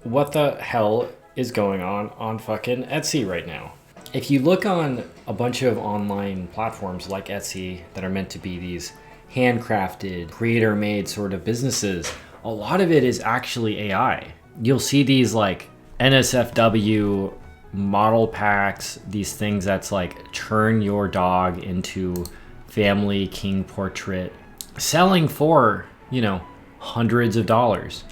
what the hell is going on fucking Etsy right now. If you look on a bunch of online platforms like Etsy that are meant to be these handcrafted, creator-made sort of businesses, a lot of it is actually AI. You'll see these like NSFW model packs, these things that's like turn your dog into family king portrait, selling for, hundreds of dollars.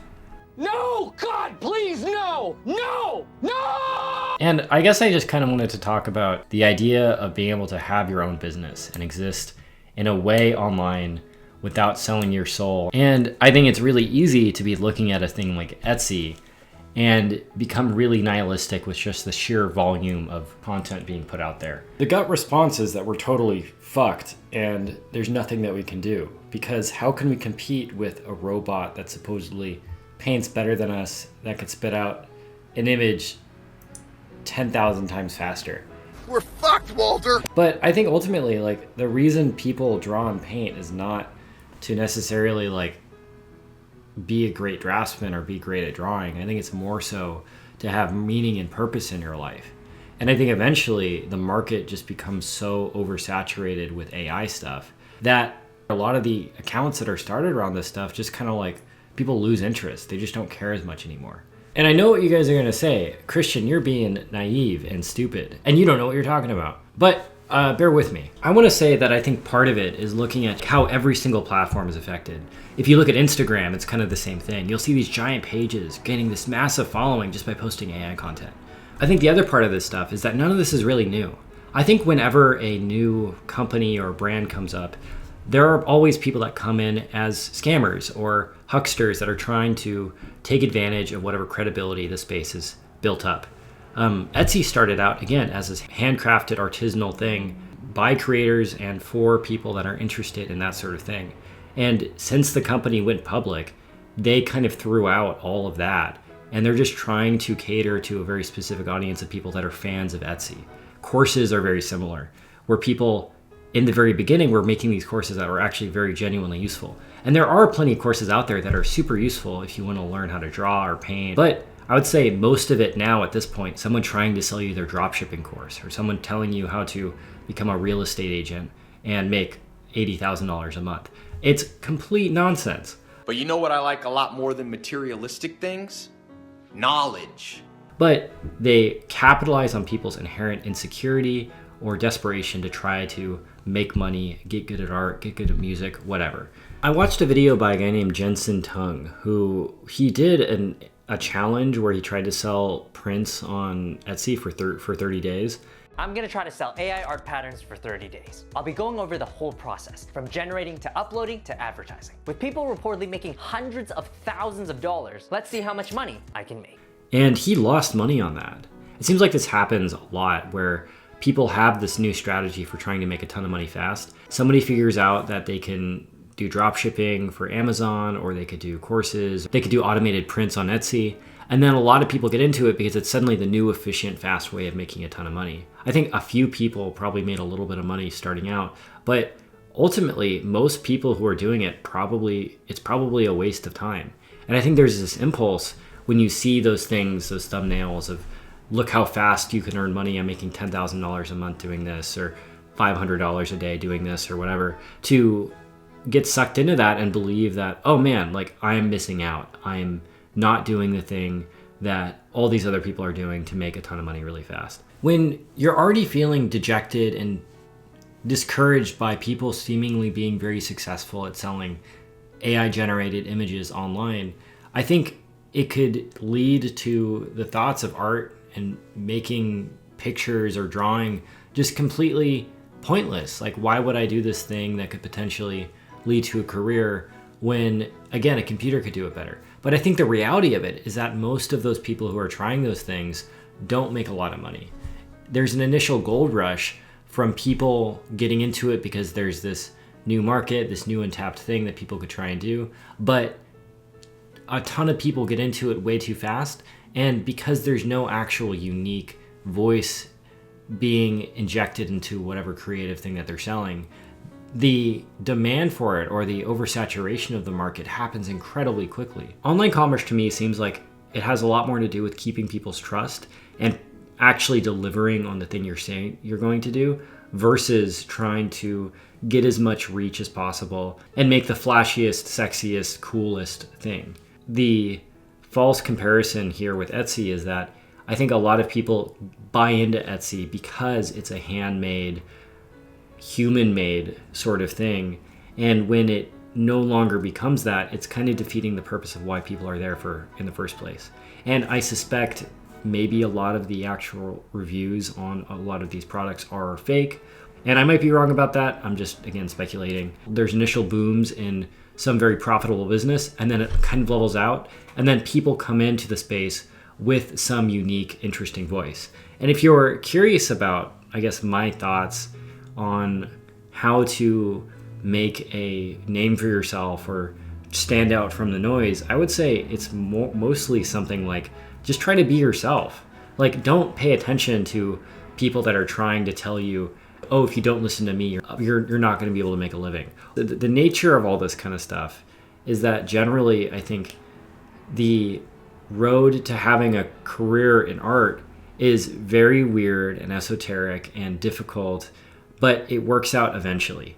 No! God, please, no! No! No! And I guess I just kind of wanted to talk about the idea of being able to have your own business and exist in a way online without selling your soul. And I think it's really easy to be looking at a thing like Etsy and become really nihilistic with just the sheer volume of content being put out there. The gut response is that we're totally fucked and there's nothing that we can do, because how can we compete with a robot that supposedly paints better than us, that could spit out an image 10,000 times faster? We're fucked, Walter! But I think ultimately, like, the reason people draw and paint is not to necessarily like be a great draftsman or be great at drawing. I think it's more so to have meaning and purpose in your life. And I think eventually the market just becomes so oversaturated with AI stuff that a lot of the accounts that are started around this stuff just kind of like, people lose interest. They just don't care as much anymore. And I know what you guys are going to say. Christian, you're being naive and stupid, and you don't know what you're talking about. But bear with me. I want to say that I think part of it is looking at how every single platform is affected. If you look at Instagram, it's kind of the same thing. You'll see these giant pages gaining this massive following just by posting AI content. I think the other part of this stuff is that none of this is really new. I think whenever a new company or brand comes up, there are always people that come in as scammers or hucksters that are trying to take advantage of whatever credibility the space has built up. Etsy started out, again, as this handcrafted artisanal thing by creators and for people that are interested in that sort of thing. And since the company went public, they kind of threw out all of that. And they're just trying to cater to a very specific audience of people that are fans of Etsy. Courses are very similar, where people in the very beginning were making these courses that were actually very genuinely useful. And there are plenty of courses out there that are super useful if you want to learn how to draw or paint. But I would say most of it now at this point, someone trying to sell you their dropshipping course or someone telling you how to become a real estate agent and make $80,000 a month. It's complete nonsense. But you know what I like a lot more than materialistic things? Knowledge. But they capitalize on people's inherent insecurity or desperation to try to make money, get good at art, get good at music, whatever. I watched a video by a guy named Jensen Tung, who he did a challenge where he tried to sell prints on Etsy for 30 days. I'm gonna try to sell AI art patterns for 30 days. I'll be going over the whole process, from generating to uploading to advertising. With people reportedly making hundreds of thousands of dollars, let's see how much money I can make. And he lost money on that. It seems like this happens a lot where people have this new strategy for trying to make a ton of money fast. Somebody figures out that they can do drop shipping for Amazon, or they could do courses, they could do automated prints on Etsy. And then a lot of people get into it because it's suddenly the new efficient, fast way of making a ton of money. I think a few people probably made a little bit of money starting out, but ultimately most people who are doing it it's probably a waste of time. And I think there's this impulse when you see those things, those thumbnails of, look how fast you can earn money, I'm making $10,000 a month doing this, or $500 a day doing this, or whatever, to get sucked into that and believe that, oh man, like I am missing out. I'm not doing the thing that all these other people are doing to make a ton of money really fast. When you're already feeling dejected and discouraged by people seemingly being very successful at selling AI generated images online, I think it could lead to the thoughts of art and making pictures or drawing just completely pointless. Like, why would I do this thing that could potentially lead to a career when, again, a computer could do it better? But I think the reality of it is that most of those people who are trying those things don't make a lot of money. There's an initial gold rush from people getting into it because there's this new market, this new untapped thing that people could try and do. But a ton of people get into it way too fast. And because there's no actual unique voice being injected into whatever creative thing that they're selling, the demand for it or the oversaturation of the market happens incredibly quickly. Online commerce to me seems like it has a lot more to do with keeping people's trust and actually delivering on the thing you're saying you're going to do versus trying to get as much reach as possible and make the flashiest, sexiest, coolest thing. The false comparison here with Etsy is that I think a lot of people buy into Etsy because it's a handmade, human-made sort of thing. And when it no longer becomes that, it's kind of defeating the purpose of why people are there for in the first place. And I suspect maybe a lot of the actual reviews on a lot of these products are fake. And I might be wrong about that. I'm just, again, speculating. There's initial booms in some very profitable business, and then it kind of levels out. And then people come into the space with some unique, interesting voice. And if you're curious about, I guess, my thoughts on how to make a name for yourself or stand out from the noise, I would say it's mostly something like just try to be yourself. Like, don't pay attention to people that are trying to tell you, oh, if you don't listen to me, you're not going to be able to make a living. The nature of all this kind of stuff is that generally, I think the road to having a career in art is very weird and esoteric and difficult, but it works out eventually.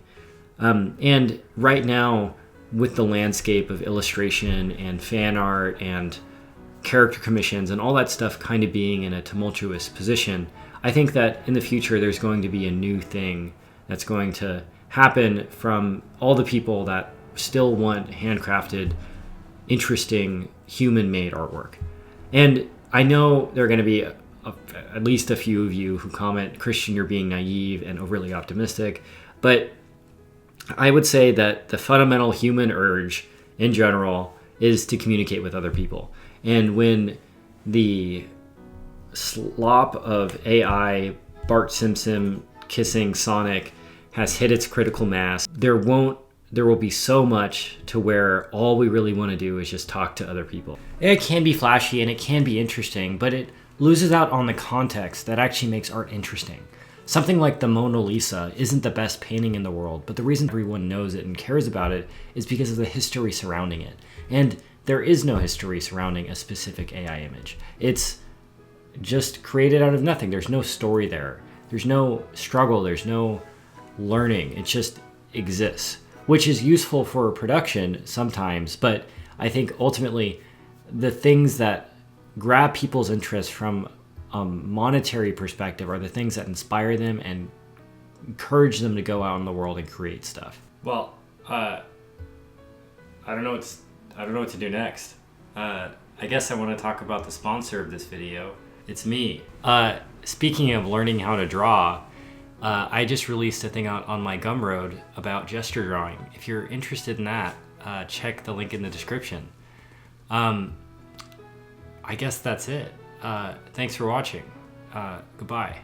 And right now, with the landscape of illustration and fan art and character commissions and all that stuff kind of being in a tumultuous position, I think that in the future there's going to be a new thing that's going to happen from all the people that still want handcrafted, interesting, human-made artwork. And I know there are going to be at least a few of you who comment, Christian, you're being naive and overly optimistic. But I would say that the fundamental human urge in general is to communicate with other people. And when the slop of AI, Bart Simpson kissing Sonic has hit its critical mass, there will be so much to where all we really want to do is just talk to other people. It can be flashy and it can be interesting, but it loses out on the context that actually makes art interesting. Something like the Mona Lisa isn't the best painting in the world, but the reason everyone knows it and cares about it is because of the history surrounding it. And there is no history surrounding a specific AI image. It's just created out of nothing. There's no story there. There's no struggle. There's no learning. It just exists, which is useful for production sometimes. But I think ultimately the things that grab people's interest from a monetary perspective are the things that inspire them and encourage them to go out in the world and create stuff. Well, I don't know what to do next. I guess I want to talk about the sponsor of this video. It's me. Speaking of learning how to draw, I just released a thing out on my Gumroad about gesture drawing. If you're interested in that, check the link in the description. I guess that's it. Thanks for watching. Goodbye.